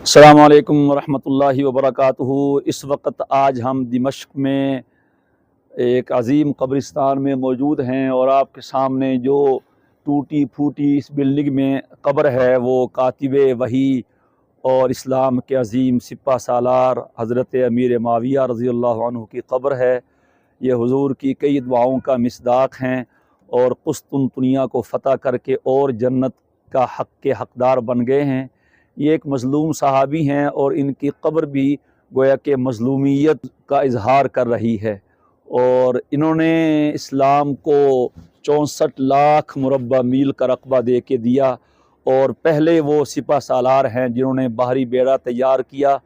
अस्सलामु अलैकुम वरहमतुल्लाहि वबरकातुहू। इस वक्त आज हम दिमश्क में एक अजीम कब्रिस्तान में मौजूद हैं और आपके सामने जो टूटी फूटी इस बिल्डिंग में कब्र है वो कातिबे वही और इस्लाम के अजीम सिपा सालार हज़रत अमीर माविया रज़ी अल्लाह अन्हु की कब्र है। ये हुजूर की कई दुआओं का मिसदाक हैं और कुस्तुनतुनिया को फ़तह करके और जन्नत का हक़ के हक़दार बन गए हैं। ये एक मज़लूम सहाबी हैं और इनकी कब्र भी गोया के मज़लूमियत का इजहार कर रही है और इन्होंने इस्लाम को 64 लाख मुरब्बा मील का रकबा दे के दिया और पहले वो सिपा सालार हैं जिन्होंने बाहरी बेड़ा तैयार किया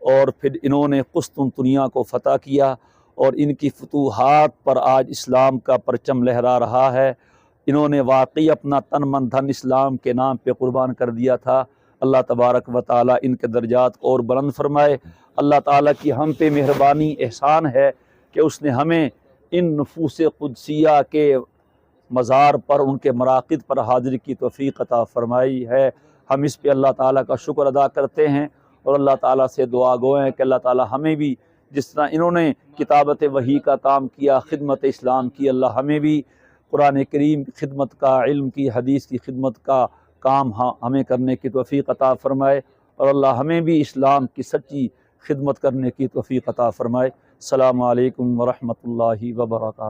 और फिर इन्होंने कुस्तुनतुनिया को फ़तह किया और इनकी फतूहात पर आज इस्लाम का परचम लहरा रहा है। इन्होंने वाकई अपना तन मन धन इस्लाम के नाम पे कुर्बान कर दिया था। अल्लाह तबारक व ताला इनके दर्जात को और बुलंद फरमाए। अल्लाह ताला की हम पे मेहरबानी एहसान है कि उसने हमें इन नफूस कुदसिया के मज़ार पर उनके मराक़िद पर हाज़िरी की तौफ़ीक़ अता फ़रमाई है। हम इस पे अल्लाह ताला का शुक्र अदा करते हैं और अल्लाह ताला से दुआ गो हैं कि अल्लाह ताला हमें भी जिस तरह इन्होंने किताबत वही का काम किया, खिदमत इस्लाम की, अल्लाह हमें भी कुरान करीम की खिदमत का, इल्म की, हदीस की खिदमत का काम हमें करने की तौफ़ीक़ अता फ़रमाए और अल्लाह हमें भी इस्लाम की सच्ची खिदमत करने की तौफ़ीक़ अता फ़रमाए। अस्सलामु अलैकुम व रहमतुल्लाहि व बरकातुहू।